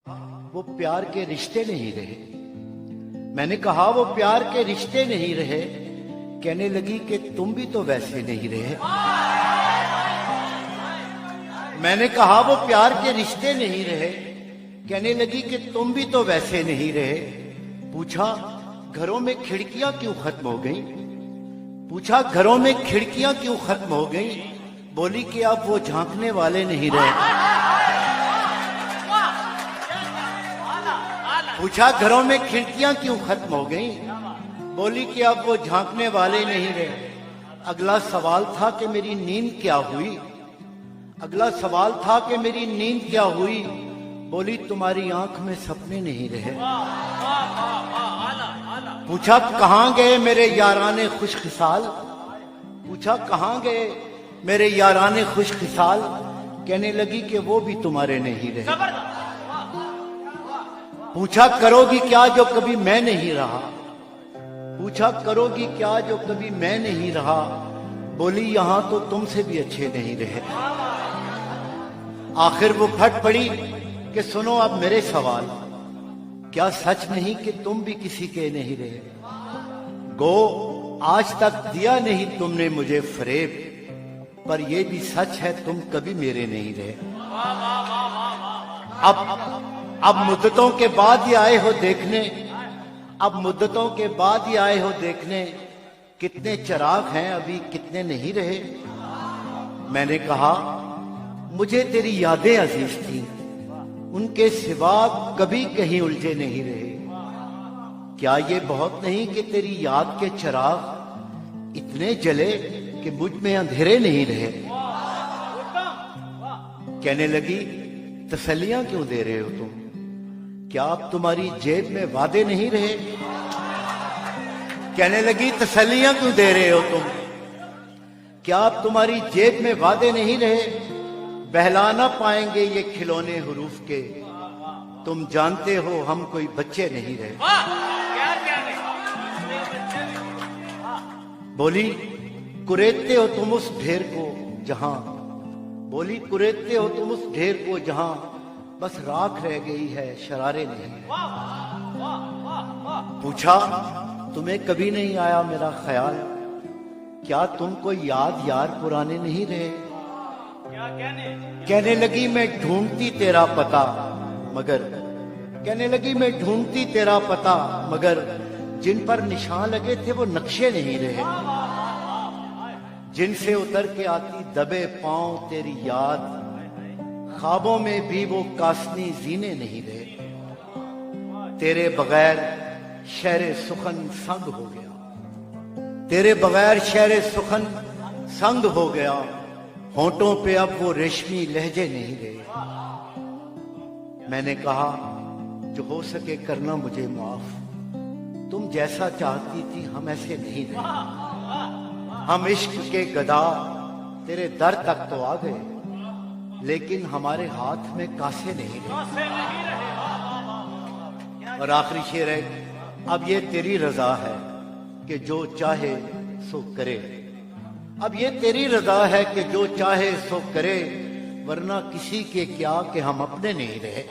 वो प्यार के रिश्ते नहीं रहे। मैंने कहा वो प्यार के रिश्ते नहीं रहे। कहने लगी कि तुम भी तो वैसे नहीं रहे। मैंने कहा वो प्यार के रिश्ते नहीं रहे। कहने लगी कि तुम भी तो वैसे नहीं रहे। पूछा घरों में खिड़कियां क्यों खत्म हो गई? पूछा घरों में खिड़कियां क्यों खत्म हो गई? बोली कि अब वो झांकने वाले नहीं रहे। पूछा घरों में खिड़कियां क्यों खत्म हो गई? बोली कि अब वो झांकने वाले नहीं रहे। अगला सवाल था कि मेरी नींद क्या हुई? अगला सवाल था कि मेरी नींद क्या हुई? बोली तुम्हारी आंख में सपने नहीं रहे। पूछा कहां गए मेरे याराने खुशखिसाल? पूछा कहां गए मेरे याराने खुशखिसाल? कहने लगी कि वो भी तुम्हारे नहीं रहे। पूछा करोगी क्या जो कभी मैं नहीं रहा? पूछा करोगी क्या जो कभी मैं नहीं रहा? बोली यहां तो तुमसे भी अच्छे नहीं रहे। आखिर वो फट पड़ी कि सुनो अब मेरे सवाल, क्या सच नहीं कि तुम भी किसी के नहीं रहे? गो आज तक दिया नहीं तुमने मुझे फरेब, पर यह भी सच है तुम कभी मेरे नहीं रहे। अब मुद्दतों के बाद ही आए हो देखने, अब मुद्दतों के बाद ही आए हो देखने, कितने चिराग हैं अभी कितने नहीं रहे। मैंने कहा मुझे तेरी यादें अजीज थी, उनके सिवा कभी कहीं उलझे नहीं रहे। क्या ये बहुत नहीं कि तेरी याद के चिराग इतने जले कि मुझ में अंधेरे नहीं रहे? कहने लगी तसल्लियां क्यों दे रहे हो तुम? क्या अब तुम्हारी जेब में वादे नहीं रहे? कहने लगी तसल्लियां क्यों दे रहे हो तुम? क्या अब तुम्हारी जेब में वादे नहीं रहे? बहला ना पाएंगे ये खिलौने हुरूफ के, तुम जानते हो हम कोई बच्चे नहीं रहे। बोली कुरेदते हो तुम उस ढेर को जहां, बोली कुरेदते हो तुम उस ढेर को जहां बस राख रह गई है शरारे नहीं। पूछा तुम्हें कभी नहीं आया मेरा ख्याल? क्या तुमको याद यार पुराने नहीं रहे? कहने लगी मैं ढूंढती तेरा पता मगर, कहने लगी मैं ढूंढती तेरा पता मगर जिन पर निशान लगे थे वो नक्शे नहीं रहे। जिनसे उतर के आती दबे पांव तेरी याद, ख्वाबों में भी वो कासनी जीने नहीं रहे। तेरे बगैर शहरे सुखन संग हो गया, तेरे बगैर शहरे सुखन संग हो गया। होंठों पे अब वो रेशमी लहजे नहीं रहे। मैंने कहा जो हो सके करना मुझे माफ, तुम जैसा चाहती थी हम ऐसे नहीं रहे। हम इश्क के गदा तेरे दर तक तो आ गए, लेकिन हमारे हाथ में कासे नहीं रहे। और आखिरी शेर है, अब ये तेरी रजा है कि जो चाहे सो करे। अब ये तेरी रजा है कि जो चाहे सो करे, वरना किसी के क्या कि हम अपने नहीं रहे।